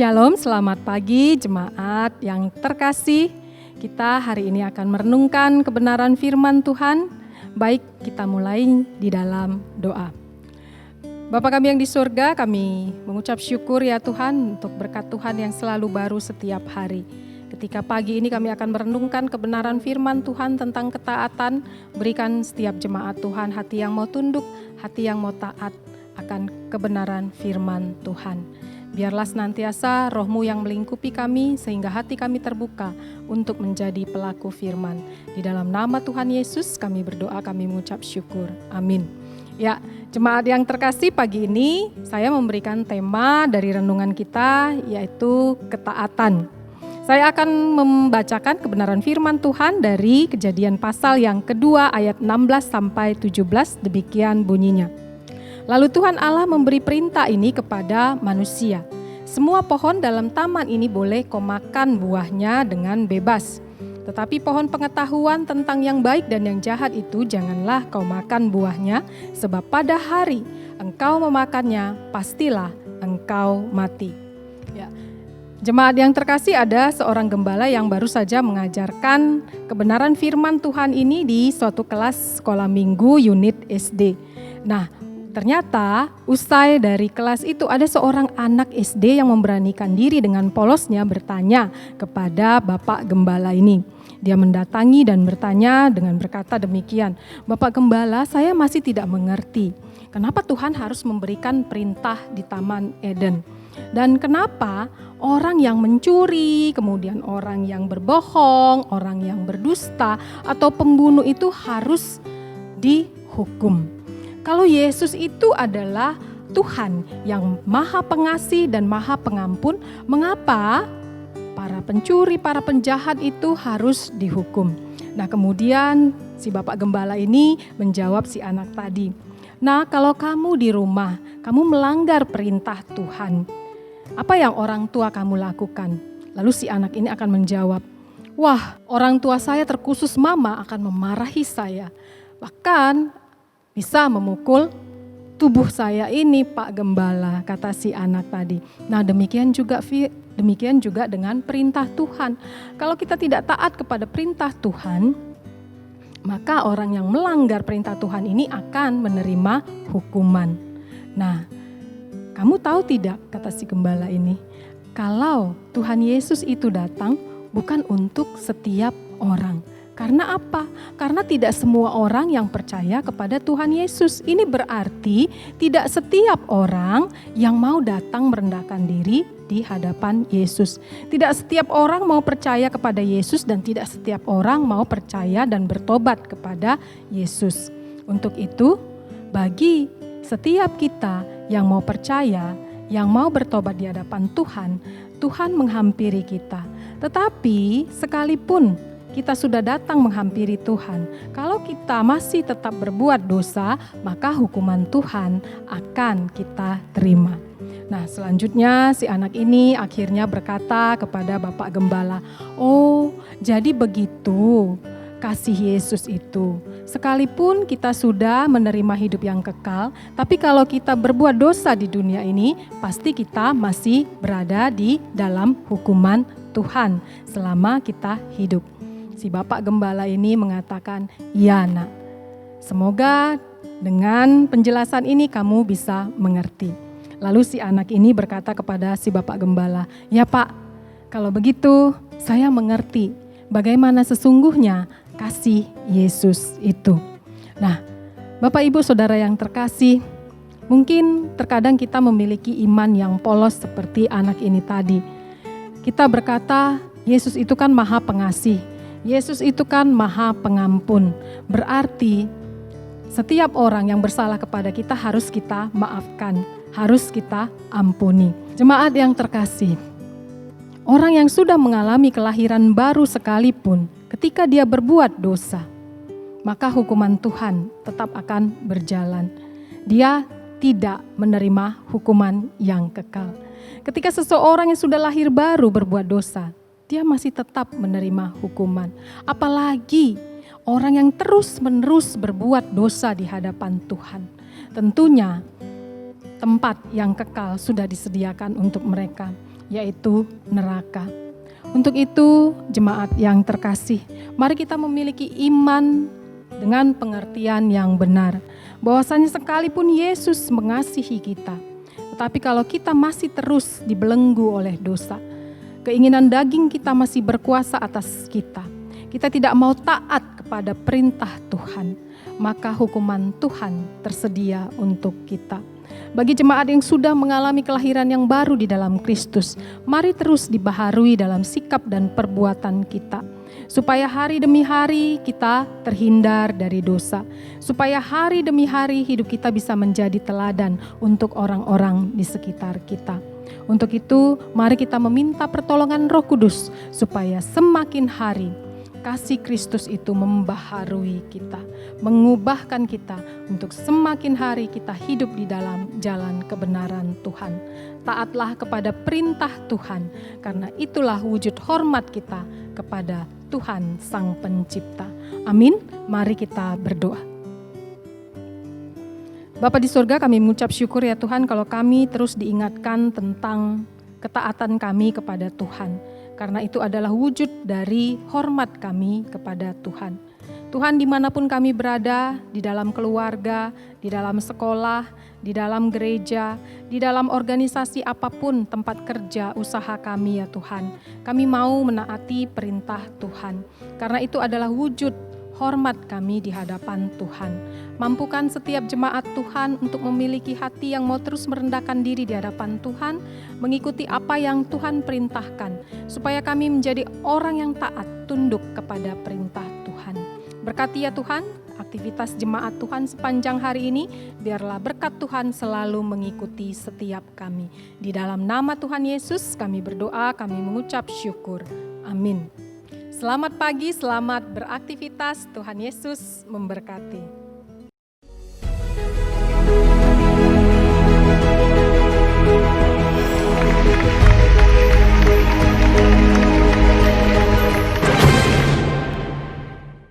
Shalom, selamat pagi jemaat yang terkasih. Kita hari ini akan merenungkan kebenaran firman Tuhan. Baik, kita mulai di dalam doa. Bapa kami yang di surga, kami mengucap syukur ya Tuhan untuk berkat Tuhan yang selalu baru setiap hari. Ketika pagi ini kami akan merenungkan kebenaran firman Tuhan tentang ketaatan, berikan setiap jemaat Tuhan hati yang mau tunduk, hati yang mau taat akan kebenaran firman Tuhan. Biarlah senantiasa roh-Mu yang melingkupi kami sehingga hati kami terbuka untuk menjadi pelaku firman. Di dalam nama Tuhan Yesus kami berdoa, kami mengucap syukur. Amin. Ya, jemaat yang terkasih, pagi ini saya memberikan tema dari renungan kita yaitu ketaatan. Saya akan membacakan kebenaran firman Tuhan dari Kejadian pasal yang kedua ayat 16 sampai 17, demikian bunyinya. Lalu Tuhan Allah memberi perintah ini kepada manusia. Semua pohon dalam taman ini boleh kau makan buahnya dengan bebas. Tetapi pohon pengetahuan tentang yang baik dan yang jahat itu janganlah kau makan buahnya, sebab pada hari engkau memakannya, pastilah engkau mati. Ya. Jemaat yang terkasih, ada seorang gembala yang baru saja mengajarkan kebenaran firman Tuhan ini di suatu kelas sekolah minggu unit SD. Nah, ternyata usai dari kelas itu ada seorang anak SD yang memberanikan diri dengan polosnya bertanya kepada Bapak Gembala ini. Dia mendatangi dan bertanya dengan berkata demikian, "Bapak Gembala, saya masih tidak mengerti. Kenapa Tuhan harus memberikan perintah di Taman Eden? Dan kenapa orang yang mencuri, kemudian orang yang berbohong, orang yang berdusta, atau pembunuh itu harus dihukum? Kalau Yesus itu adalah Tuhan yang Maha Pengasih dan Maha Pengampun, mengapa para pencuri, para penjahat itu harus dihukum?" Nah, kemudian si Bapak Gembala ini menjawab si anak tadi, "Nah, kalau kamu di rumah, kamu melanggar perintah Tuhan, apa yang orang tua kamu lakukan?" Lalu si anak ini akan menjawab, "Wah, orang tua saya terkhusus mama akan memarahi saya. Bahkan bisa memukul tubuh saya ini, Pak Gembala," kata si anak tadi. Nah, demikian juga dengan perintah Tuhan. Kalau kita tidak taat kepada perintah Tuhan, maka orang yang melanggar perintah Tuhan ini akan menerima hukuman. Nah, kamu tahu tidak, kata si gembala ini, kalau Tuhan Yesus itu datang bukan untuk setiap orang. Karena apa? Karena tidak semua orang yang percaya kepada Tuhan Yesus. Ini berarti tidak setiap orang yang mau datang merendahkan diri di hadapan Yesus. Tidak setiap orang mau percaya kepada Yesus dan tidak setiap orang mau percaya dan bertobat kepada Yesus. Untuk itu, bagi setiap kita yang mau percaya, yang mau bertobat di hadapan Tuhan, Tuhan menghampiri kita. Tetapi sekalipun kita sudah datang menghampiri Tuhan, kalau kita masih tetap berbuat dosa, maka hukuman Tuhan akan kita terima. Nah, selanjutnya si anak ini akhirnya berkata kepada Bapak Gembala, "Oh, jadi begitu kasih Yesus itu. Sekalipun kita sudah menerima hidup yang kekal, tapi kalau kita berbuat dosa di dunia ini, pasti kita masih berada di dalam hukuman Tuhan selama kita hidup." Si Bapak Gembala ini mengatakan, "Ya nak, semoga dengan penjelasan ini kamu bisa mengerti." Lalu si anak ini berkata kepada si Bapak Gembala, "Ya Pak, kalau begitu saya mengerti bagaimana sesungguhnya kasih Yesus itu." Nah, Bapak Ibu Saudara yang terkasih, mungkin terkadang kita memiliki iman yang polos seperti anak ini tadi. Kita berkata, Yesus itu kan Maha Pengasih. Yesus itu kan Maha Pengampun. Berarti setiap orang yang bersalah kepada kita harus kita maafkan, harus kita ampuni. Jemaat yang terkasih, orang yang sudah mengalami kelahiran baru sekalipun, ketika dia berbuat dosa, maka hukuman Tuhan tetap akan berjalan. Dia tidak menerima hukuman yang kekal. Ketika seseorang yang sudah lahir baru berbuat dosa, dia masih tetap menerima hukuman. Apalagi orang yang terus-menerus berbuat dosa di hadapan Tuhan. Tentunya tempat yang kekal sudah disediakan untuk mereka. yaitu neraka. Untuk itu, jemaat yang terkasih, mari kita memiliki iman dengan pengertian yang benar, bahwasanya sekalipun Yesus mengasihi kita, tetapi kalau kita masih terus dibelenggu oleh dosa, keinginan daging kita masih berkuasa atas kita, kita tidak mau taat kepada perintah Tuhan, maka hukuman Tuhan tersedia untuk kita. Bagi jemaat yang sudah mengalami kelahiran yang baru di dalam Kristus, mari terus dibaharui dalam sikap dan perbuatan kita, supaya hari demi hari kita terhindar dari dosa, supaya hari demi hari hidup kita bisa menjadi teladan untuk orang-orang di sekitar kita. Untuk itu, mari kita meminta pertolongan Roh Kudus, supaya semakin hari kasih Kristus itu membaharui kita, mengubahkan kita untuk semakin hari kita hidup di dalam jalan kebenaran Tuhan. Taatlah kepada perintah Tuhan, karena itulah wujud hormat kita kepada Tuhan Sang Pencipta. Amin. Mari kita berdoa. Bapa di surga, kami mengucap syukur ya Tuhan kalau kami terus diingatkan tentang ketaatan kami kepada Tuhan. Karena itu adalah wujud dari hormat kami kepada Tuhan. Tuhan, dimanapun kami berada, di dalam keluarga, di dalam sekolah, di dalam gereja, di dalam organisasi apapun, tempat kerja, usaha kami ya Tuhan, kami mau menaati perintah Tuhan. Karena itu adalah wujud hormat kami di hadapan Tuhan. Mampukan setiap jemaat Tuhan untuk memiliki hati yang mau terus merendahkan diri di hadapan Tuhan, mengikuti apa yang Tuhan perintahkan, supaya kami menjadi orang yang taat, tunduk kepada perintah Tuhan. Berkati ya Tuhan, aktivitas jemaat Tuhan sepanjang hari ini, biarlah berkat Tuhan selalu mengikuti setiap kami. Di dalam nama Tuhan Yesus kami berdoa, kami mengucap syukur. Amin. Selamat pagi, selamat beraktivitas. Tuhan Yesus memberkati.